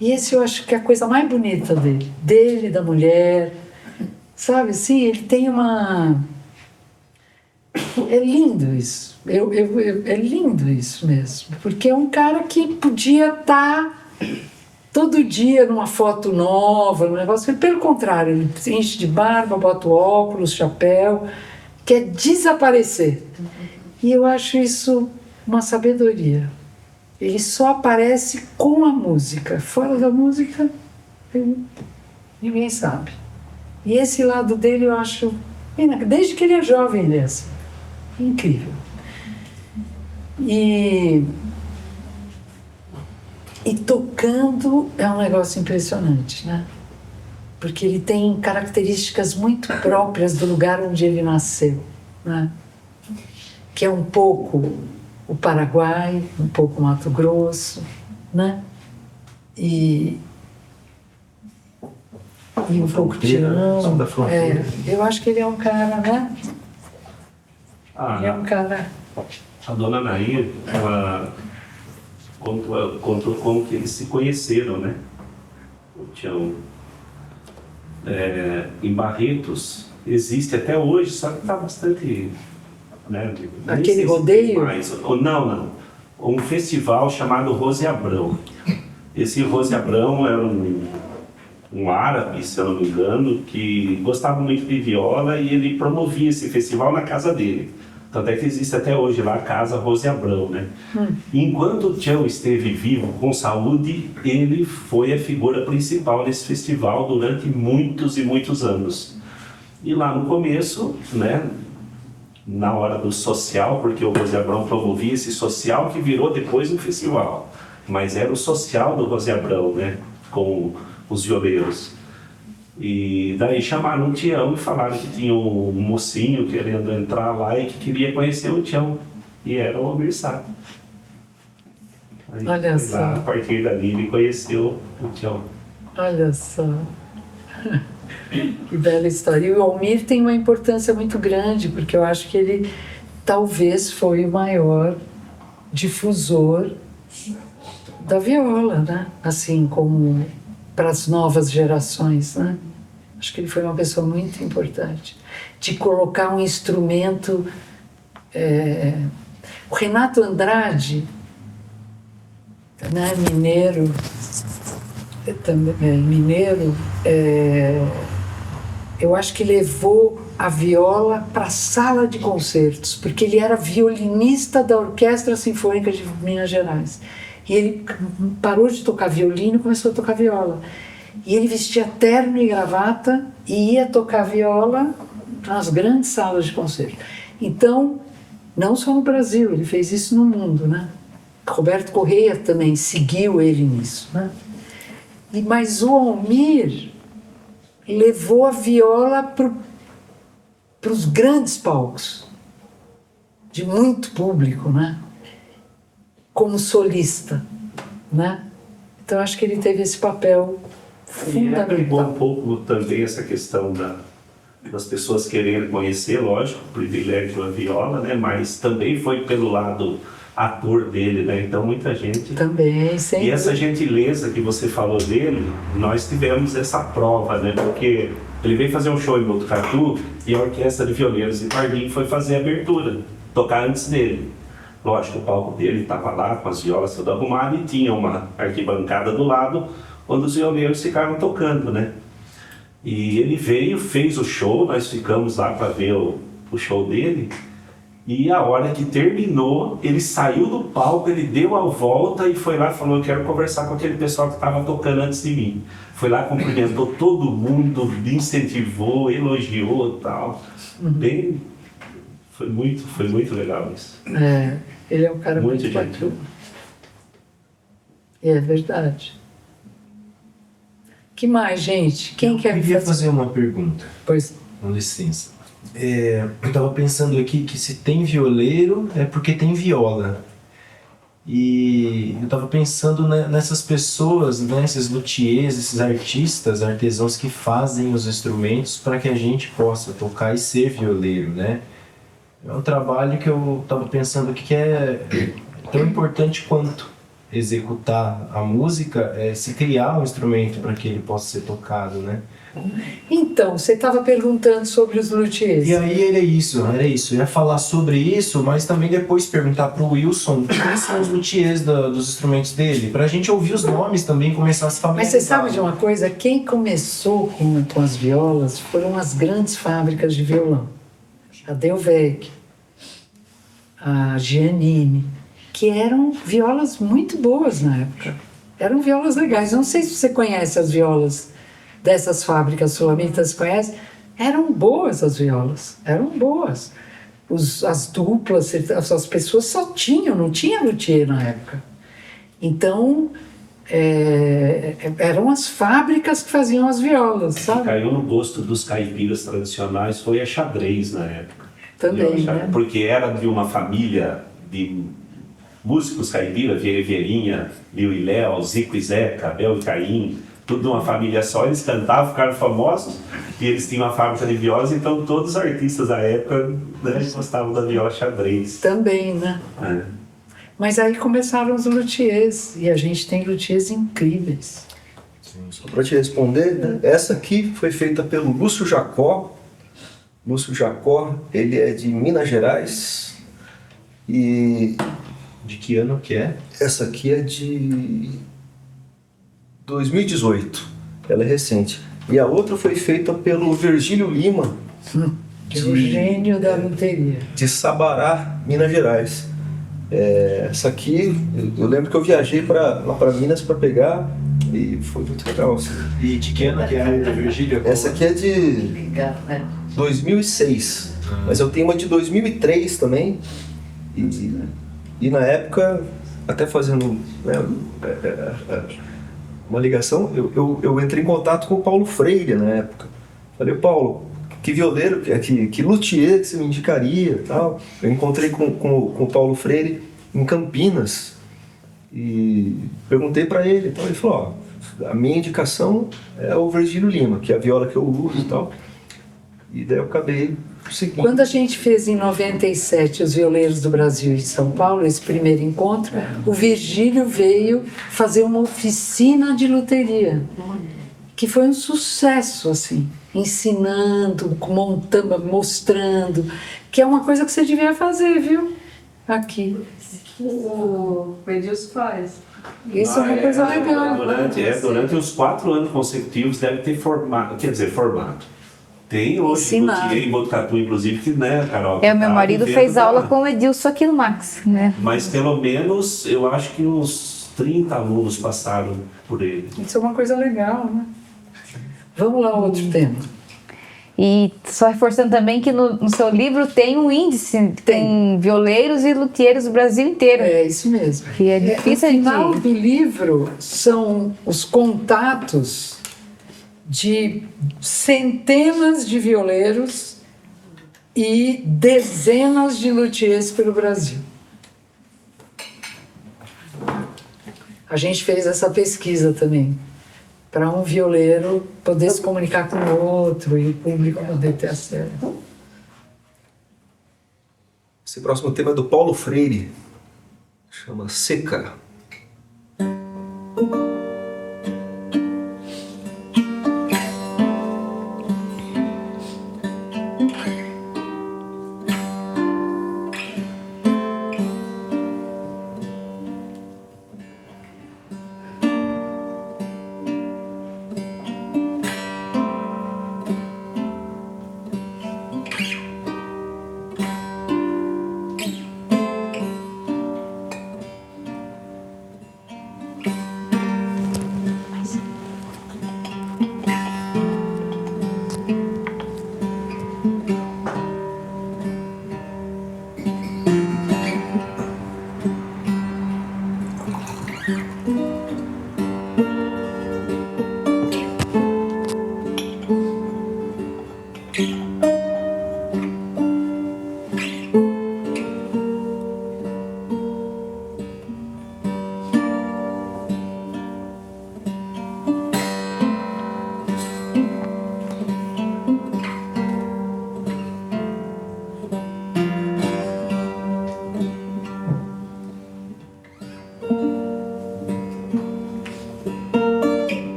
E esse eu acho que é a coisa mais bonita dele, da mulher, sabe assim, ele tem uma... É lindo isso, é lindo isso mesmo, porque é um cara que podia estar todo dia numa foto nova, num negócio. Pelo contrário, ele se enche de barba, bota o óculos, chapéu, quer desaparecer. E eu acho isso uma sabedoria. Ele só aparece com a música. Fora da música, ninguém sabe. E esse lado dele eu acho, desde que ele é jovem, ele é assim. Incrível. E tocando é um negócio impressionante, né? Porque ele tem características muito próprias do lugar onde ele nasceu, né? Que é um pouco o Paraguai, um pouco o Mato Grosso, né? E um pouco Tião. Eu acho que ele é um cara, né? Ele é um cara... A dona Nair, ela contou como que eles se conheceram, né? O Tião. Em Barretos, existe até hoje, só que está bastante... Né? Aquele rodeio? Não. Um festival chamado Rose Abrão. Esse Rose Abrão era um árabe, se eu não me engano, que gostava muito de viola e ele promovia esse festival na casa dele. Tanto é que existe até hoje lá a Casa Rose Abrão, né? Enquanto o Tião esteve vivo, com saúde, ele foi a figura principal nesse festival durante muitos e muitos anos. E lá no começo, né, na hora do social, porque o Rose Abrão promovia esse social que virou depois um festival. Mas era o social do Rose Abrão, né, com os violeiros. E daí chamaram o Tião e falaram que tinha um mocinho querendo entrar lá e que queria conhecer o Tião. E era o Almir Sater. Olha só. Lá, a partir dali ele conheceu o Tião. Olha só. Que bela história. E o Almir tem uma importância muito grande, porque eu acho que ele talvez foi o maior difusor da viola, né? Assim, como para as novas gerações, né? Acho que ele foi uma pessoa muito importante. De colocar um instrumento... O Renato Andrade, né? Mineiro, eu acho que levou a viola para a sala de concertos, porque ele era violinista da Orquestra Sinfônica de Minas Gerais. E ele parou de tocar violino e começou a tocar viola. E ele vestia terno e gravata e ia tocar viola nas grandes salas de concerto. Então, não só no Brasil, ele fez isso no mundo, né? Roberto Correia também seguiu ele nisso, né? Mas o Almir levou a viola para os grandes palcos, de muito público, né? Como solista, né? Então acho que ele teve esse papel E agregou fundamental. um pouco também essa questão das pessoas quererem conhecer, lógico, o privilégio da viola, né? Mas também foi pelo lado ator dele, né? Então muita gente... Também, sem E essa dúvida. gentileza que você falou dele, nós tivemos essa prova, né? Porque ele veio fazer um show em Botucatu e a Orquestra de Violeiros de Pardinho foi fazer a abertura, tocar antes dele. Lógico, o palco dele estava lá com as violas tudo arrumado e tinha uma arquibancada do lado onde os violeiros ficavam tocando, né? E ele veio, fez o show, nós ficamos lá para ver o show dele. E a hora que terminou, ele saiu do palco, ele deu a volta e foi lá e falou: eu quero conversar com aquele pessoal que estava tocando antes de mim. Foi lá, cumprimentou todo mundo, incentivou, elogiou e tal. Bem, foi muito legal isso. É, ele é um cara Muito muito gentil. bacana. É verdade. Que mais, gente? Quem Eu quer queria fazer uma pergunta, Pois, com licença. Eu estava pensando aqui que se tem violeiro é porque tem viola. E eu estava pensando nessas pessoas, né, esses luthiers, esses artistas, artesãos que fazem os instrumentos para que a gente possa tocar e ser violeiro, né? É um trabalho que eu estava pensando aqui que é tão importante quanto executar a música, se criar um instrumento para que ele possa ser tocado, né? então, você estava perguntando sobre os luthiers. E aí era isso. Eu ia falar sobre isso, mas também depois perguntar pro Wilson quais são os luthiers dos instrumentos dele, pra gente ouvir os nomes também e começar a se Mas familiarizar. você sabe de uma coisa? Quem começou com as violas foram as grandes fábricas de violão. A Delvecq, a Giannini, que eram violas muito boas na época. Eram violas legais. Não sei se você conhece as violas dessas fábricas sul-americanas, você conhece? Eram boas as violas, eram boas. As duplas, as pessoas só tinham, não tinha luthier na época. Então, eram as fábricas que faziam as violas, sabe? Caiu no gosto dos caipiras tradicionais foi a xadrez na época. Também, Entendeu? né? Porque era de uma família de músicos caipira, Vieirinha, Lio e Léo, Zico e Zeca, Abel e Caim, tudo de uma família só. Eles cantavam, ficaram famosos e eles tinham uma fábrica de violas, então todos os artistas da época, né, gostavam da viola xadrez. Também, né? É. Mas aí começaram os luthiers, e a gente tem luthiers incríveis. Só para te responder, né? Essa aqui foi feita pelo Lúcio Jacó. Lúcio Jacó, ele é de Minas Gerais. E De que ano que é? essa aqui é de 2018. Ela é recente. E a outra foi feita pelo Virgílio Lima, Que é o gênio da luteria. de Sabará, Minas Gerais. Essa aqui, eu lembro que eu viajei lá para Minas para pegar e foi muito legal. Assim. E de que ano que é, Virgílio? Essa aqui é de Legal, né? 2006, mas eu tenho uma de 2003 também. E na época, até fazendo, né, uma ligação, eu entrei em contato com o Paulo Freire na época. Falei: Paulo, que violeiro, que luthier que você me indicaria e tal. Eu encontrei com o Paulo Freire em Campinas e perguntei para ele. Então ele falou: ó, a minha indicação é o Virgílio Lima, que é a viola que eu uso e tal. E daí eu acabei seguindo. Quando a gente fez em 97 os Violeiros do Brasil em São Paulo, esse primeiro encontro, o Virgílio veio fazer uma oficina de luteria, que foi um sucesso, assim, ensinando, montando, mostrando, que é uma coisa que você devia fazer, viu? Aqui. O Edilson faz. Isso é uma coisa legal. Durante os 4 anos consecutivos deve ter formado, Tem hoje, Ensinar. em Botucatu, inclusive, que, né, Carol? O meu tá marido vivendo fez da- aula com o Edilson aqui no Max, né? Mas pelo menos, eu acho que uns 30 alunos passaram por ele. Isso é uma coisa legal, né? Vamos lá, outro tema. E só reforçando também que no seu livro tem um índice com violeiros e luthiers do Brasil inteiro. É isso mesmo. Que é difícil No final de... do livro são os contatos de centenas de violeiros e dezenas de luthiers pelo Brasil. A gente fez essa pesquisa também, para um violeiro poder se comunicar com o outro e o público poder ter acesso. Esse próximo tema é do Paulo Freire, chama Seca.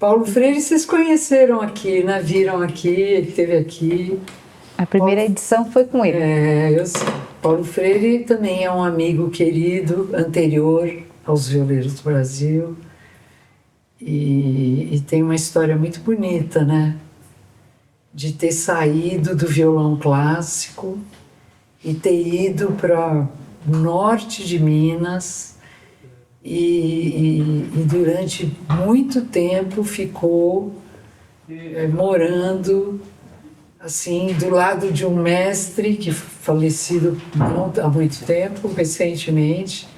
Paulo Freire vocês conheceram aqui, né? Viram aqui, ele esteve aqui. A primeira edição foi com ele. É, eu sei. Paulo Freire também é um amigo querido, anterior aos Violeiros do Brasil. E tem uma história muito bonita, né? De ter saído do violão clássico e ter ido para o norte de Minas e durante muito tempo ficou morando assim do lado de um mestre que falecido há muito tempo, recentemente,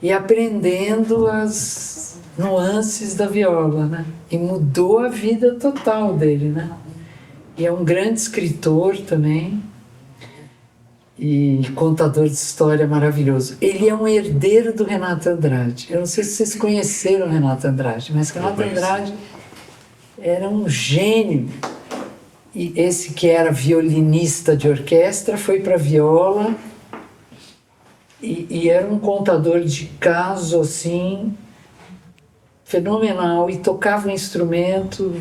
e aprendendo as nuances da viola, né? E mudou a vida total dele, né? E é um grande escritor também e contador de história maravilhoso. Ele é um herdeiro do Renato Andrade. Eu não sei se vocês conheceram o Renato Andrade, mas Renato Andrade era um gênio. E esse que era violinista de orquestra foi para viola e era um contador de caso assim fenomenal e tocava um instrumento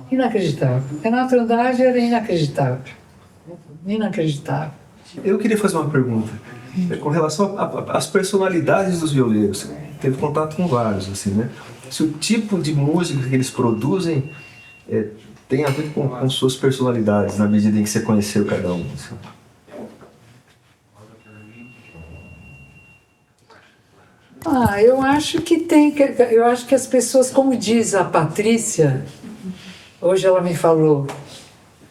inacreditável. Renato Andrade era inacreditável. Inacreditável. Eu queria fazer uma pergunta. Com relação às personalidades dos violeiros, você teve contato com vários, assim, né? Se o tipo de música que eles produzem tem a ver com suas personalidades, na medida em que você conheceu cada um. Assim. Eu acho que tem. Eu acho que as pessoas, como diz a Patrícia, hoje ela me falou,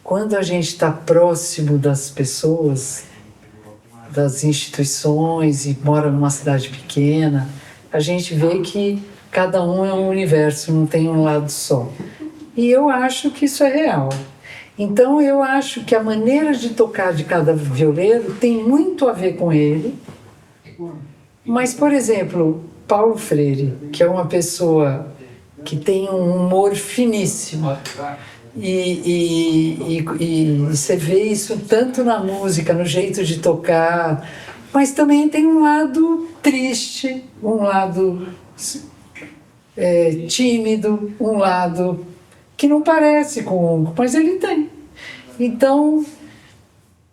quando a gente está próximo das pessoas, das instituições e mora numa cidade pequena, a gente vê que cada um é um universo, não tem um lado só. E eu acho que isso é real. Então eu acho que a maneira de tocar de cada violeiro tem muito a ver com ele. Mas, por exemplo, Paulo Freire, que é uma pessoa que tem um humor finíssimo, e você vê isso tanto na música, no jeito de tocar, mas também tem um lado triste, um lado tímido, um lado que não parece com o Hugo, mas ele tem. Então,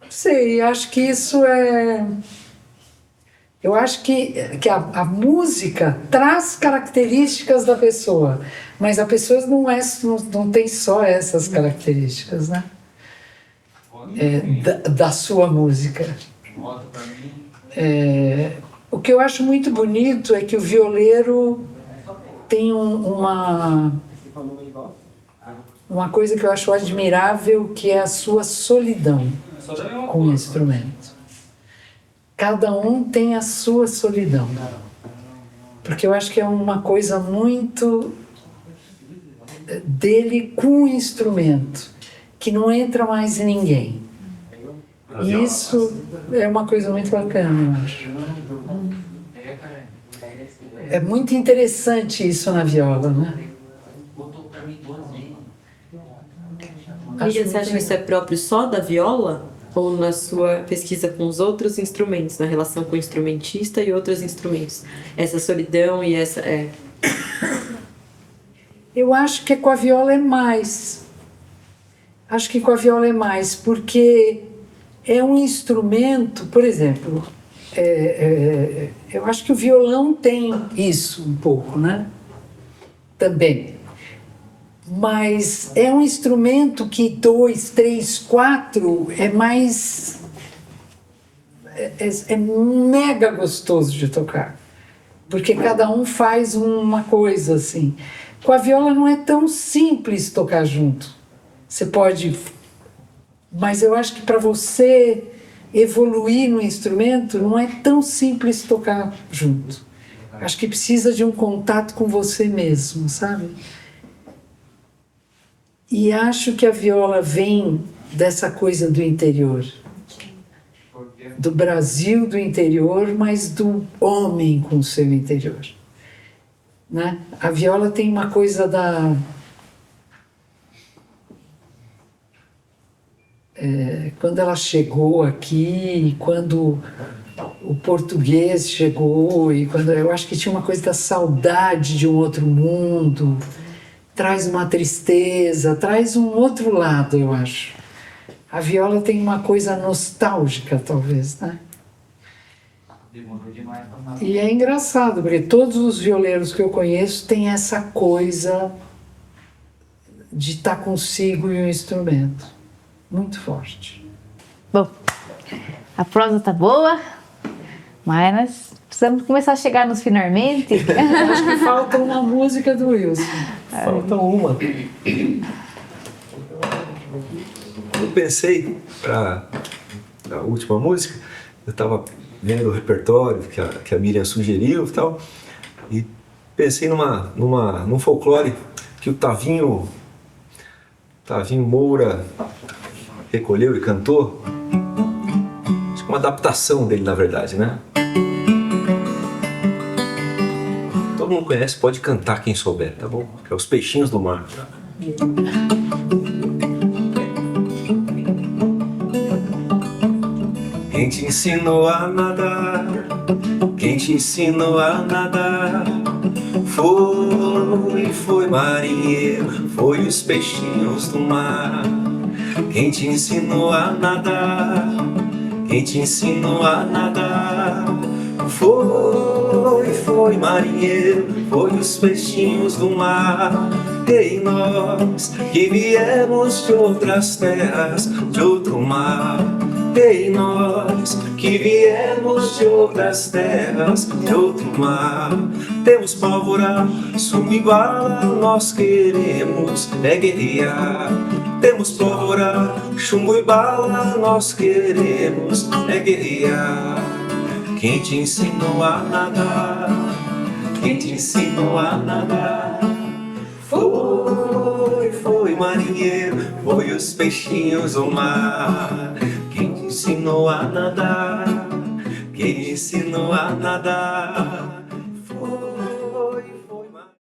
não sei, acho que isso é... Eu acho que a música traz características da pessoa, mas a pessoa não tem só essas características, né? Da sua música. O que eu acho muito bonito é que o violeiro tem uma coisa que eu acho admirável, que é a sua solidão com o instrumento. Cada um tem a sua solidão. Porque eu acho que é uma coisa muito dele com o instrumento, que não entra mais em ninguém. E isso é uma coisa muito bacana, eu acho. É muito interessante isso na viola, né? Miriam, você acha que isso é próprio só da viola? Ou na sua pesquisa com os outros instrumentos, na relação com o instrumentista e outros instrumentos? Essa solidão e essa... Eu acho que com a viola é mais. Acho que com a viola é mais, porque é um instrumento, por exemplo, eu acho que o violão tem isso um pouco, né? Também. Mas é um instrumento que 2, 3, 4 é mais... É mega gostoso de tocar. Porque cada um faz uma coisa assim. Com a viola não é tão simples tocar junto. Você pode... Mas eu acho que para você evoluir no instrumento não é tão simples tocar junto. Acho que precisa de um contato com você mesmo, sabe? E acho que a viola vem dessa coisa do interior, do Brasil do interior, mas do homem com o seu interior, né? A viola tem uma coisa da... quando ela chegou aqui, quando o português chegou, e quando eu acho que tinha uma coisa da saudade de um outro mundo... Traz uma tristeza, traz um outro lado, eu acho. A viola tem uma coisa nostálgica, talvez, né? E é engraçado, porque todos os violeiros que eu conheço têm essa coisa de estar consigo e o instrumento. Muito forte. Bom, a prosa tá boa, mas nós precisamos começar a chegar nos finalmente. Acho que falta uma música do Wilson. Falta uma. Eu pensei para a última música, eu estava vendo o repertório que a Miriam sugeriu e tal, e pensei num folclore que o Tavinho Moura recolheu e cantou. Acho que é uma adaptação dele, na verdade, né? Todo mundo conhece, pode cantar quem souber, tá bom? Que é Os Peixinhos do Mar. Quem te ensinou a nadar? Quem te ensinou a nadar? Foi marinheiro, foi os peixinhos do mar. Quem te ensinou a nadar? Quem te ensinou a nadar? Foi marinheiro, foi os peixinhos do mar. E nós que viemos de outras terras, de outro mar, Ei, nós que viemos de outras terras, de outro mar, temos pólvora, sumo e bala, nós queremos é guerrear. Temos pólvora, chumbo e bala, nós queremos é guerrear. Quem te ensinou a nadar? Quem te ensinou a nadar? Foi marinheiro, foi os peixinhos do mar. Quem te ensinou a nadar? Quem te ensinou a nadar?